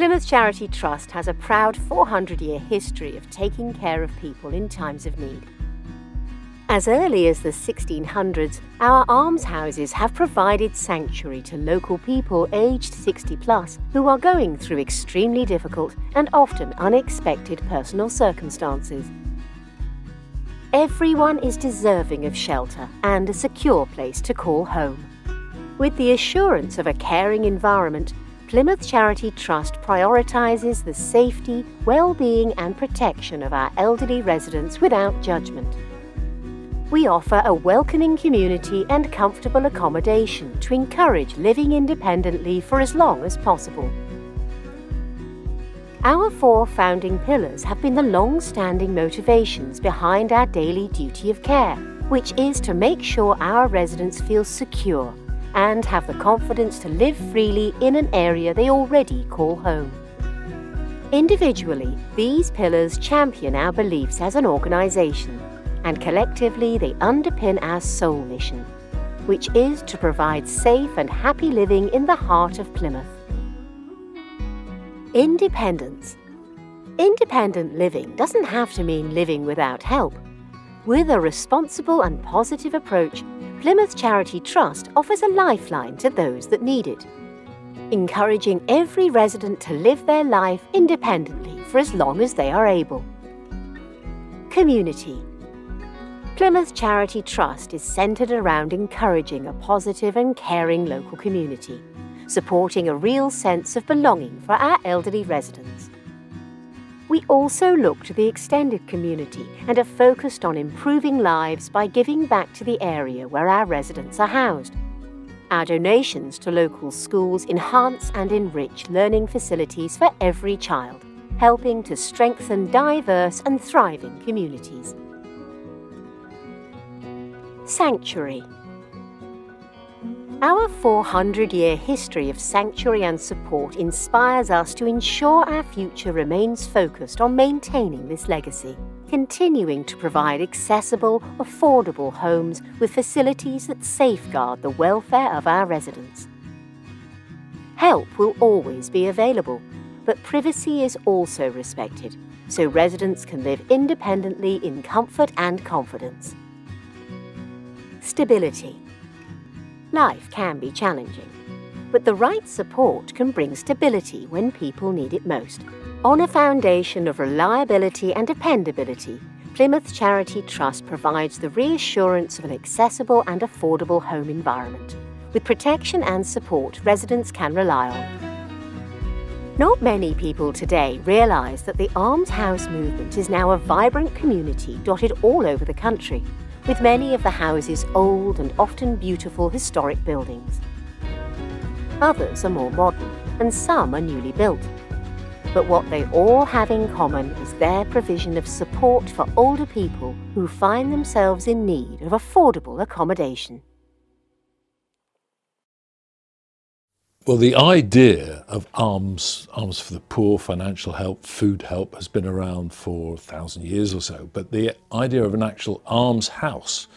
Plymouth Charity Trust has a proud 400-year history of taking care of people in times of need. As early as the 1600s, our almshouses have provided sanctuary to local people aged 60+ who are going through extremely difficult and often unexpected personal circumstances. Everyone is deserving of shelter and a secure place to call home. With the assurance of a caring environment, Plymouth Charity Trust prioritises the safety, well-being and protection of our elderly residents without judgment. We offer a welcoming community and comfortable accommodation to encourage living independently for as long as possible. Our 4 founding pillars have been the long-standing motivations behind our daily duty of care, which is to make sure our residents feel secure and have the confidence to live freely in an area they already call home. Individually, these pillars champion our beliefs as an organisation, and collectively they underpin our sole mission, which is to provide safe and happy living in the heart of Plymouth. Independence. Independent living doesn't have to mean living without help. With a responsible and positive approach, Plymouth Charity Trust offers a lifeline to those that need it, encouraging every resident to live their life independently for as long as they are able. Community. Plymouth Charity Trust is centred around encouraging a positive and caring local community, supporting a real sense of belonging for our elderly residents. We also look to the extended community and are focused on improving lives by giving back to the area where our residents are housed. Our donations to local schools enhance and enrich learning facilities for every child, helping to strengthen diverse and thriving communities. Sanctuary. Our 400-year history of sanctuary and support inspires us to ensure our future remains focused on maintaining this legacy, continuing to provide accessible, affordable homes with facilities that safeguard the welfare of our residents. Help will always be available, but privacy is also respected, so residents can live independently in comfort and confidence. Stability. Life can be challenging, but the right support can bring stability when people need it most. On a foundation of reliability and dependability, Plymouth Charity Trust provides the reassurance of an accessible and affordable home environment, with protection and support residents can rely on. Not many people today realise that the almshouse movement is now a vibrant community dotted all over the country, with many of the houses old and often beautiful historic buildings. Others are more modern, and some are newly built. But what they all have in common is their provision of support for older people who find themselves in need of affordable accommodation. Well, the idea of alms for the poor, financial help, food help has been around for 1,000 years or so. But the idea of an actual alms house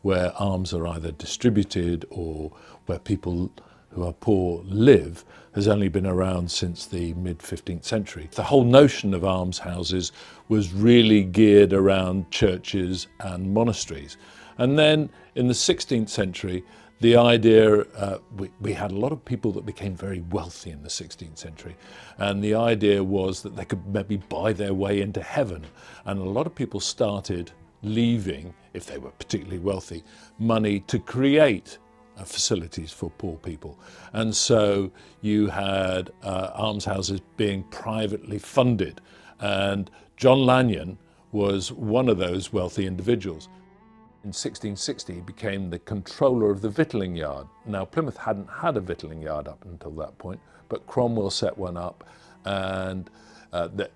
where alms are either distributed or where people who are poor live has only been around since the mid-15th century. The whole notion of almshouses was really geared around churches and monasteries. And then in the 16th century, the idea, we had a lot of people that became very wealthy in the 16th century, and the idea was that they could maybe buy their way into heaven. And a lot of people started leaving, if they were particularly wealthy, money to create facilities for poor people. And so you had almshouses being privately funded. And John Lanyon was one of those wealthy individuals. In 1660, he became the controller of the victualling yard. Now, Plymouth hadn't had a victualling yard up until that point, but Cromwell set one up, and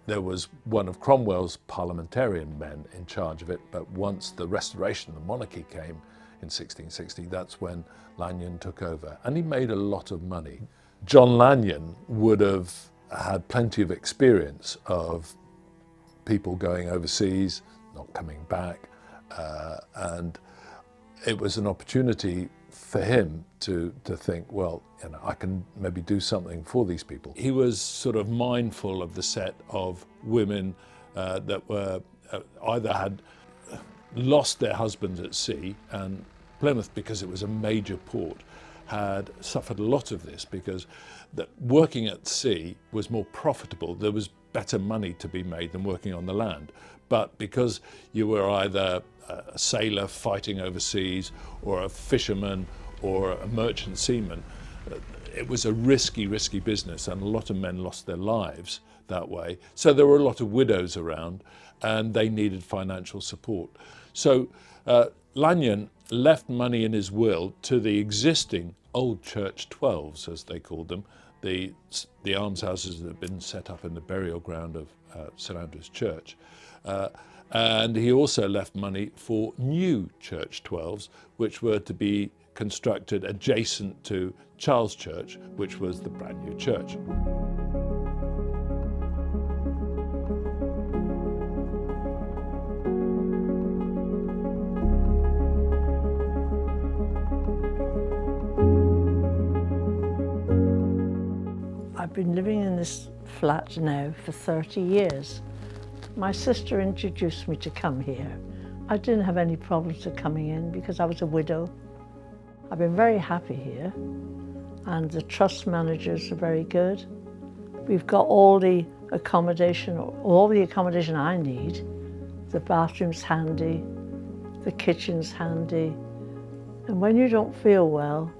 there was one of Cromwell's parliamentarian men in charge of it. But once the restoration of the monarchy came in 1660, that's when Lanyon took over, and he made a lot of money. John Lanyon would have had plenty of experience of people going overseas, not coming back, and it was an opportunity for him to think, well, you know, I can maybe do something for these people. He was sort of mindful of the set of women that were either had lost their husbands at sea, and Plymouth, because it was a major port, had suffered a lot of this because working at sea was more profitable. There was better money to be made than working on the land. But because you were either a sailor fighting overseas or a fisherman or a merchant seaman, it was a risky business, and a lot of men lost their lives that way. So there were a lot of widows around, and they needed financial support. So Lanyon left money in his will to the existing old church 12s, as they called them, the almshouses that had been set up in the burial ground of St Andrew's Church. And he also left money for new church 12s, which were to be constructed adjacent to Charles Church, which was the brand new church. I've been living in this flat now for 30 years. My sister introduced me to come here. I didn't have any problems with coming in because I was a widow. I've been very happy here, and the trust managers are very good. We've got all the accommodation I need. The bathroom's handy, the kitchen's handy, and when you don't feel well,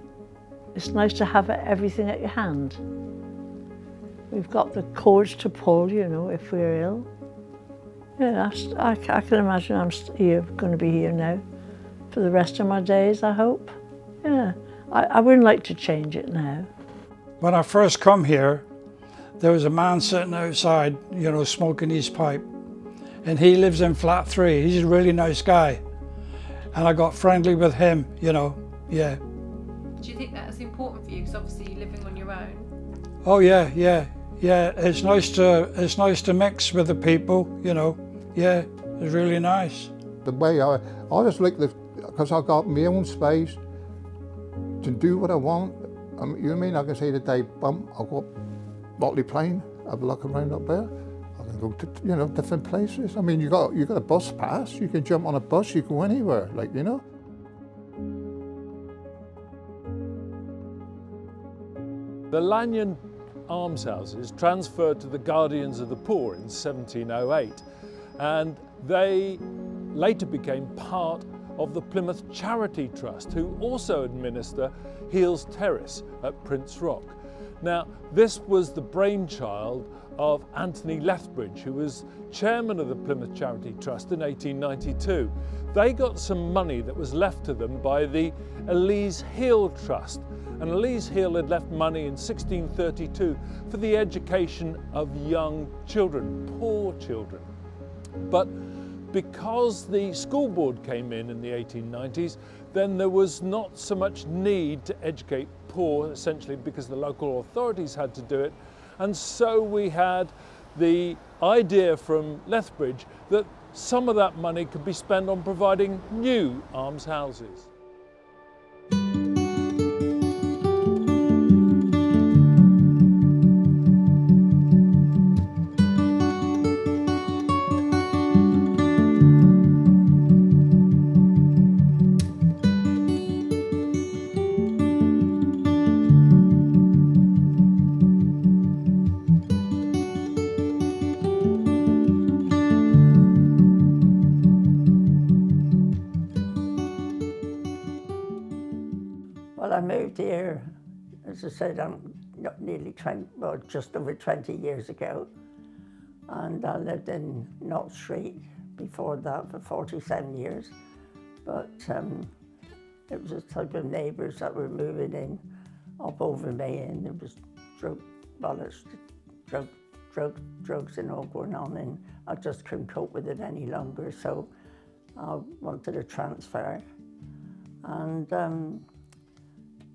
it's nice to have everything at your hand. We've got the cords to pull, you know, if we're ill. Yeah, I can imagine I'm going to be here now for the rest of my days, I hope. Yeah, I wouldn't like to change it now. When I first come here, there was a man sitting outside, you know, smoking his pipe. And he lives in flat 3. He's a really nice guy. And I got friendly with him, you know, yeah. Do you think that's important for you? Because obviously you're living on your own. Oh yeah. It's nice to mix with the people, you know. Yeah, it's really nice. The way I just like because I got my own space to do what I want. You know what I mean? I can say the day bump, I'll go up Motley Plain, have a look around up there. I can go to, you know, different places. I mean, you got a bus pass. You can jump on a bus. You go anywhere, like, you know. The Lanyon almshouses transferred to the Guardians of the Poor in 1708, and they later became part of the Plymouth Charity Trust, who also administer Heels Terrace at Prince Rock. Now, this was the brainchild of Anthony Lethbridge, who was chairman of the Plymouth Charity Trust in 1892. They got some money that was left to them by the Elise Heel Trust, and Elise Heel had left money in 1632 for the education of young children, poor children. But because the school board came in the 1890s, then there was not so much need to educate poor, essentially because the local authorities had to do it. And so we had the idea from Lethbridge that some of that money could be spent on providing new almshouses. Well, I moved here, as I said, just over 20 years ago. And I lived in Knott Street before that for 47 years. But it was a type of neighbours that were moving in up over me, and there was drugs and all going on, and I just couldn't cope with it any longer, so I wanted a transfer. And a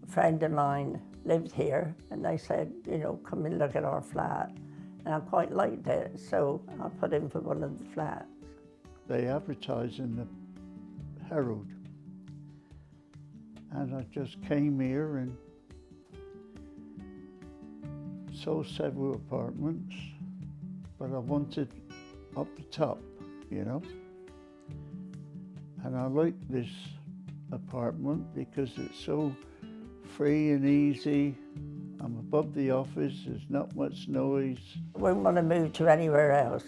friend of mine lived here, and they said, you know, come and look at our flat. And I quite liked it, so I put in for one of the flats. They advertised in the Herald and I just came here and saw several apartments, but I wanted up the top, you know. And I like this apartment because it's so free and easy. I'm above the office, there's not much noise. I wouldn't want to move to anywhere else.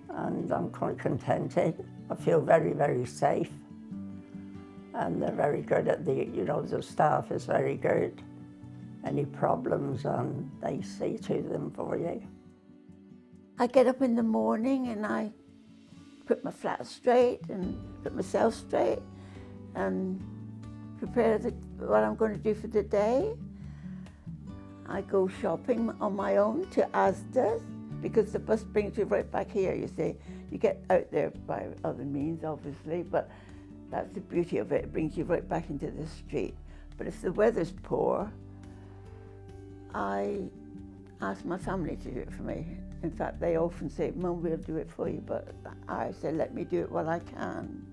And I'm quite contented. I feel very, very safe. And they're very good at the staff is very good. Any problems, they see to them for you. I get up in the morning and I put my flat straight and put myself straight and prepare what I'm going to do for the day. I go shopping on my own to Asda's because the bus brings you right back here, you see. You get out there by other means, obviously, but that's the beauty of it. It brings you right back into the street. But if the weather's poor, I ask my family to do it for me. In fact, they often say, Mum, we'll do it for you, but I say, let me do it while I can.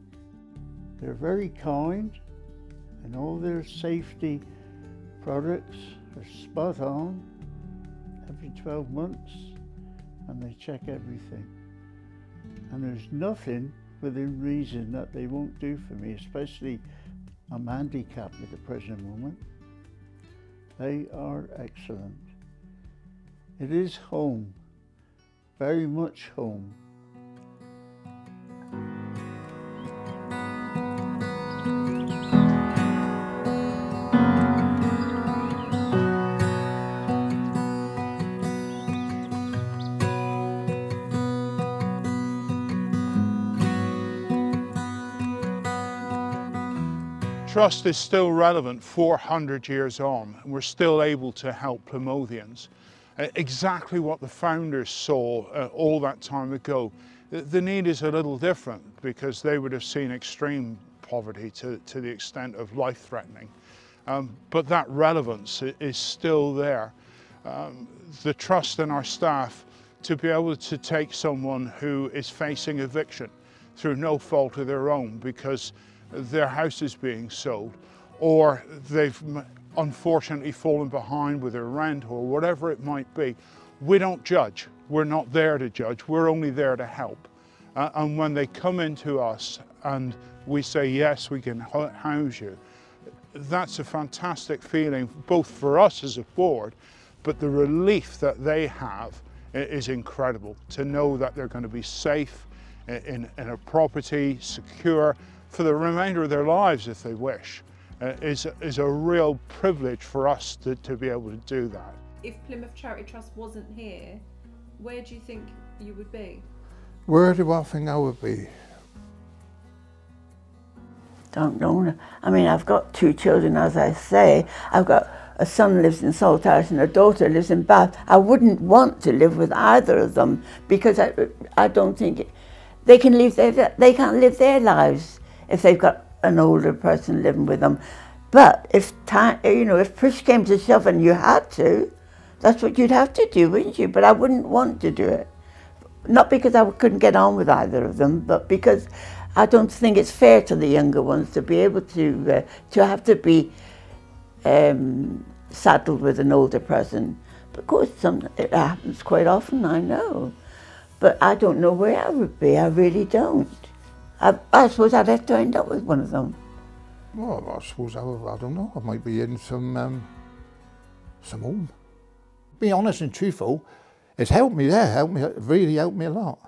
They're very kind, and all their safety products are spot on every 12 months, and they check everything. And there's nothing within reason that they won't do for me, especially I'm handicapped at the present moment. They are excellent. It is home, very much home. Trust is still relevant 400 years on, and we're still able to help Plymothians. Exactly what the founders saw all that time ago. The need is a little different because they would have seen extreme poverty to the extent of life-threatening. But that relevance is still there. The trust in our staff to be able to take someone who is facing eviction through no fault of their own because their house is being sold, or they've unfortunately fallen behind with their rent or whatever it might be. We don't judge. We're not there to judge. We're only there to help. And when they come into us and we say, yes, we can house you, that's a fantastic feeling, both for us as a board, but the relief that they have is incredible, to know that they're going to be safe in a property, secure, for the remainder of their lives if they wish, is a real privilege for us to be able to do that. If Plymouth Charity Trust wasn't here, where do you think you would be? Where do I think I would be? Don't know. I mean, I've got two children, as I say. I've got a son lives in Salthouse and a daughter lives in Bath. I wouldn't want to live with either of them because I don't think they can't live their lives if they've got an older person living with them. But if push came to shove and you had to, that's what you'd have to do, wouldn't you? But I wouldn't want to do it. Not because I couldn't get on with either of them, but because I don't think it's fair to the younger ones to be able to have to be saddled with an older person. But of course, it happens quite often, I know. But I don't know where I would be, I really don't. I suppose I'd have to end up with one of them. Well, I suppose I don't know. I might be in some home. Be honest and truthful, it's helped me there. Really helped me a lot.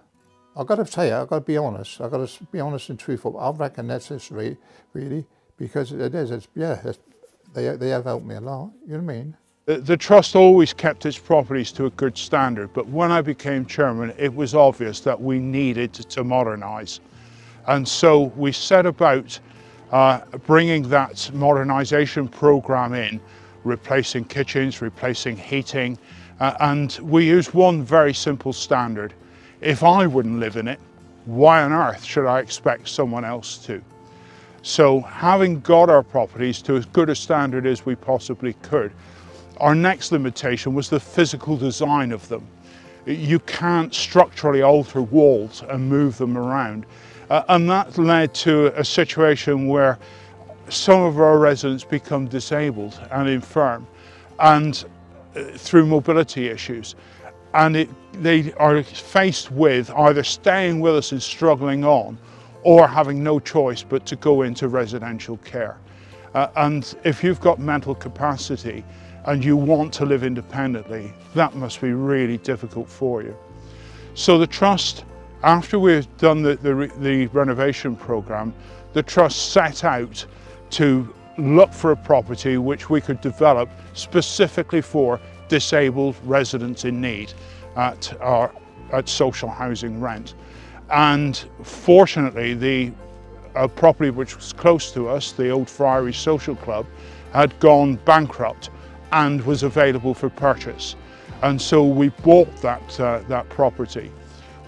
I've got to say it. I've got to be honest. I've got to be honest and truthful. I reckon that's it, really, because it is. They have helped me a lot. You know what I mean? The Trust always kept its properties to a good standard, but when I became chairman, it was obvious that we needed to modernise. And so we set about bringing that modernisation programme in, replacing kitchens, replacing heating, and we used one very simple standard. If I wouldn't live in it, why on earth should I expect someone else to? So having got our properties to as good a standard as we possibly could, our next limitation was the physical design of them. You can't structurally alter walls and move them around. And that led to a situation where some of our residents become disabled and infirm, and through mobility issues, and they are faced with either staying with us and struggling on, or having no choice but to go into residential care. And if you've got mental capacity and you want to live independently, that must be really difficult for you. So the Trust, after we've done the renovation programme, the Trust set out to look for a property which we could develop specifically for disabled residents in need at social housing rent. And fortunately, the property which was close to us, the Old Friary Social Club, had gone bankrupt and was available for purchase. And so we bought that property.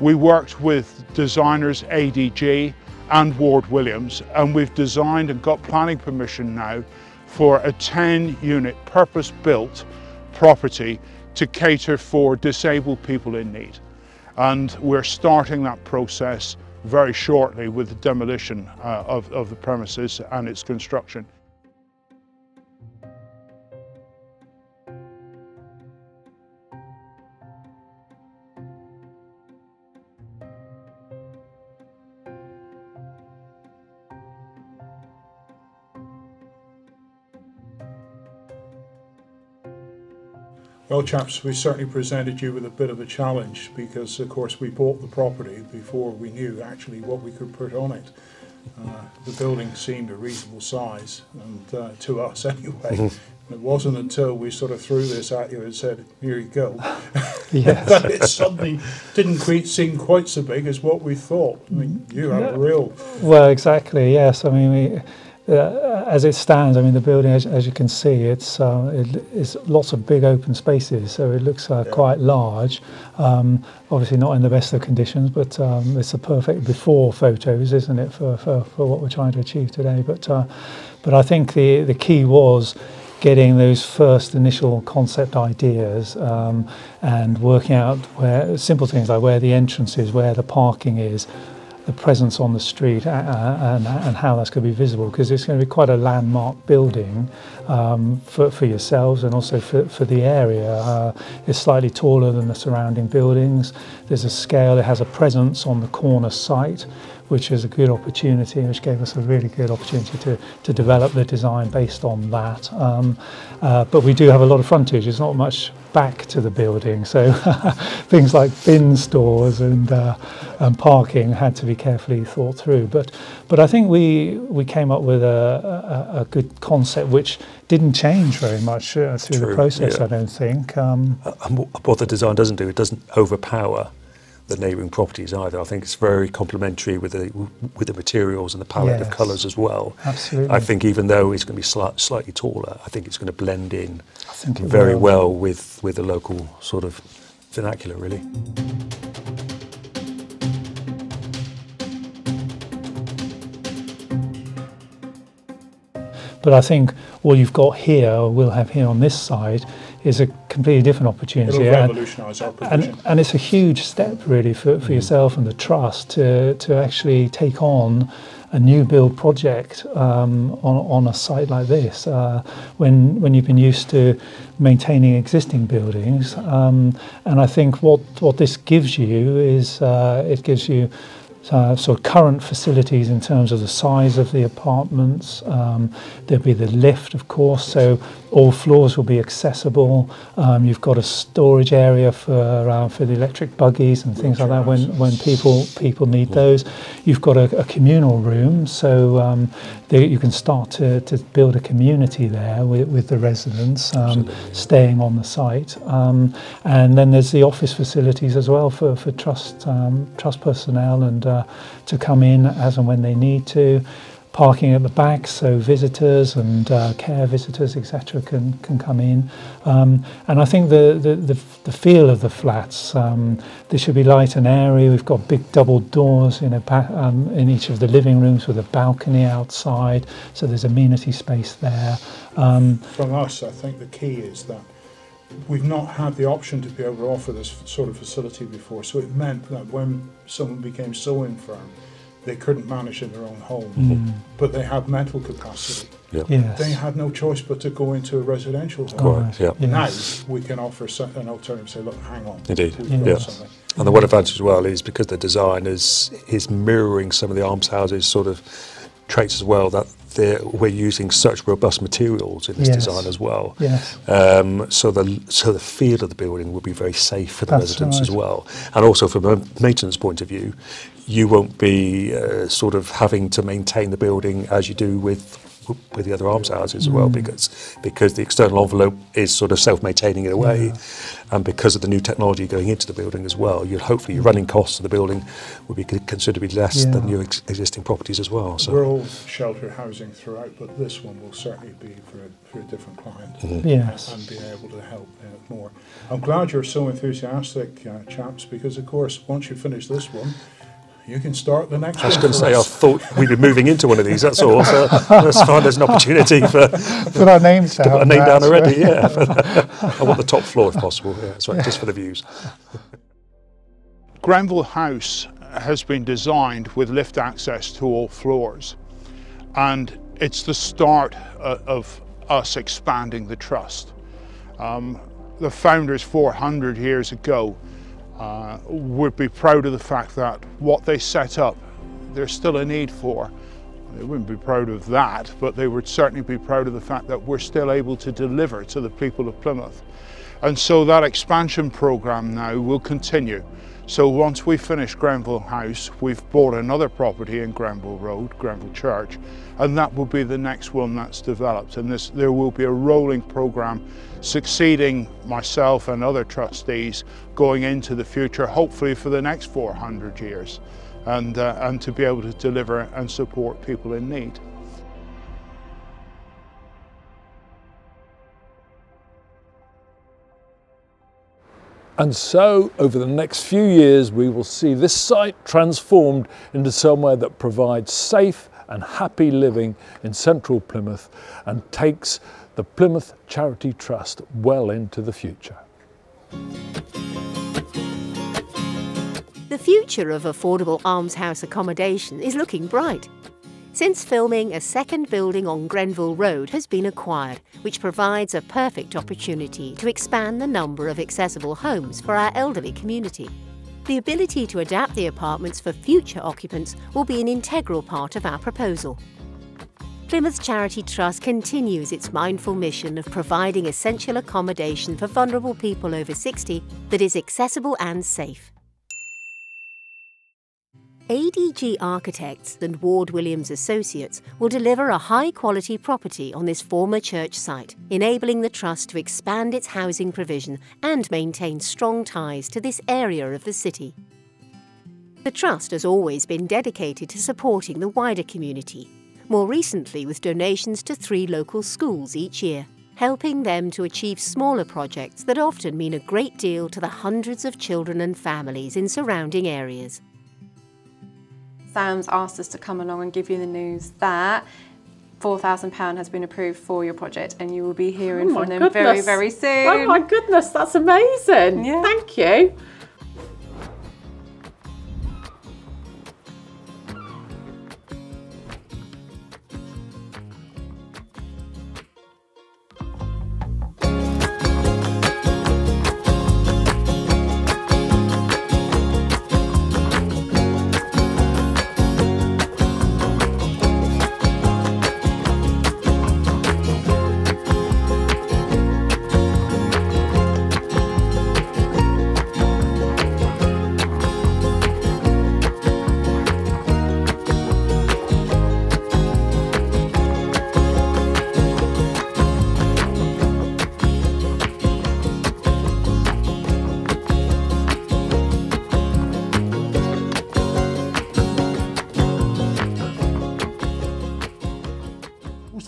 We worked with designers ADG and Ward Williams, and we've designed and got planning permission now for a 10-unit purpose-built property to cater for disabled people in need. And we're starting that process very shortly with the demolition of the premises and its construction. Well, chaps, we certainly presented you with a bit of a challenge because, of course, we bought the property before we knew actually what we could put on it. The building seemed a reasonable size, and to us anyway. It wasn't until we sort of threw this at you and said, "Here you go," that it suddenly didn't seem quite so big as what we thought. I mean, you have a real... Well, exactly, yes. I mean, as it stands, I mean, the building, as you can see, it's lots of big open spaces, so it looks quite large. Obviously not in the best of conditions, but it's a perfect before photos, isn't it, for what we're trying to achieve today. But I think the key was getting those first initial concept ideas and working out where simple things like where the entrance is, where the parking is, the presence on the street, and how that's going to be visible, because it's going to be quite a landmark building for yourselves and also for the area. It's slightly taller than the surrounding buildings. There's a scale, it has a presence on the corner site, which is a good opportunity, which gave us a really good opportunity to develop the design based on that. But we do have a lot of frontage. There's not much back to the building, so things like bin stores and parking had to be carefully thought through. But I think we came up with a good concept which didn't change very much through the process. I don't think. And what the design doesn't do, it doesn't overpower the neighbouring properties either. I think it's very complementary with the materials and the palette of colours as well. Absolutely. I think even though it's going to be slightly taller, I think it's going to blend in very well with the local sort of vernacular, really. But I think what you've got here, or we'll have here on this side, is a completely different opportunity. It'll revolutionise our position. And it's a huge step really for yourself and the Trust to actually take on a new build project on a site like this, when you've been used to maintaining existing buildings. And I think what this gives you is it gives you sort of current facilities in terms of the size of the apartments. There'll be the lift, of course, so all floors will be accessible. You've got a storage area for the electric buggies and things like that when people need those. You've got a communal room, so you can start to build a community there with the residents staying on the site. And then there's the office facilities as well for trust personnel and to come in as and when they need to. Parking at the back, so visitors and care visitors, etc., can come in. And I think the feel of the flats, they should be light and airy. We've got big double doors in each of the living rooms with a balcony outside, so there's amenity space there. From us, I think the key is that we've not had the option to be able to offer this sort of facility before, so it meant that when someone became so infirm, they couldn't manage in their own home, but they had mental capacity. Yeah. Yes. They had no choice but to go into a residential home. Quite, yeah. Now we can offer an alternative, say, look, hang on. Indeed, we've got something. And the one advantage as well is because the design is mirroring some of the almshouses sort of traits as well, that we're using such robust materials in this design as well. Yes. So the feel of the building will be very safe for the That's residents as right. well. And also from a maintenance point of view, you won't be sort of having to maintain the building as you do with the other almshouses as well, because the external envelope is sort of self-maintaining in a way, and because of the new technology going into the building as well, hopefully your running costs of the building will be considerably less than your existing properties as well. So we're all shelter housing throughout, but this one will certainly be for a different client, Yes. and be able to help more. I'm glad you're so enthusiastic, chaps, because of course once you finish this one, you can start the next one. I was going to say, I thought we'd be moving into one of these, that's all. So let's find there's an opportunity for Put our names down. to put a name down already, yeah. I want the top floor if possible, yeah, that's right, just for the views. Grenville House has been designed with lift access to all floors, and it's the start of us expanding the trust. The founders 400 years ago would be proud of the fact that what they set up, there's still a need for. They wouldn't be proud of that, but they would certainly be proud of the fact that we're still able to deliver to the people of Plymouth. And so that expansion program now will continue. So once we finish Grenville House, we've bought another property in Grenville Road, Grenville Church, and that will be the next one that's developed. And there will be a rolling program succeeding myself and other trustees going into the future, hopefully for the next 400 years, and to be able to deliver and support people in need. And so, over the next few years, we will see this site transformed into somewhere that provides safe and happy living in central Plymouth and takes the Plymouth Charity Trust well into the future. The future of affordable almshouse accommodation is looking bright. Since filming, a second building on Grenville Road has been acquired, which provides a perfect opportunity to expand the number of accessible homes for our elderly community. The ability to adapt the apartments for future occupants will be an integral part of our proposal. Plymouth Charity Trust continues its mindful mission of providing essential accommodation for vulnerable people over 60 that is accessible and safe. ADG Architects and Ward Williams Associates will deliver a high-quality property on this former church site, enabling the Trust to expand its housing provision and maintain strong ties to this area of the city. The Trust has always been dedicated to supporting the wider community, more recently with donations to 3 local schools each year, helping them to achieve smaller projects that often mean a great deal to the hundreds of children and families in surrounding areas. Sam's asked us to come along and give you the news that £4,000 has been approved for your project, and you will be hearing from them very, very soon. Oh my goodness, that's amazing. Yeah. Thank you.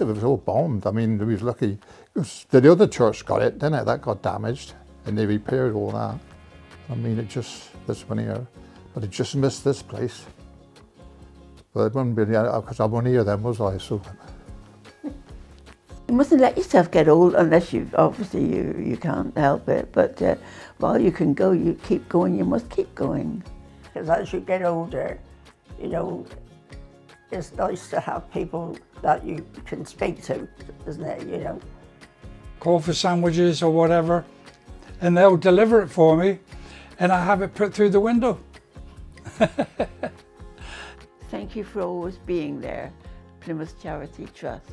It was all bombed. I mean, we was lucky. The other church got it, didn't it? That got damaged, and they repaired all that. I mean, this one here, but it just missed this place. But it wouldn't be, because I wasn't here then, was I? So You mustn't let yourself get old unless you can't help it. But while you can go, you keep going. You must keep going. Because as you get older, you know, it's nice to have people that you can speak to, isn't it, you know? Call for sandwiches or whatever, and they'll deliver it for me, and I have it put through the window. Thank you for always being there, Plymouth Charity Trust.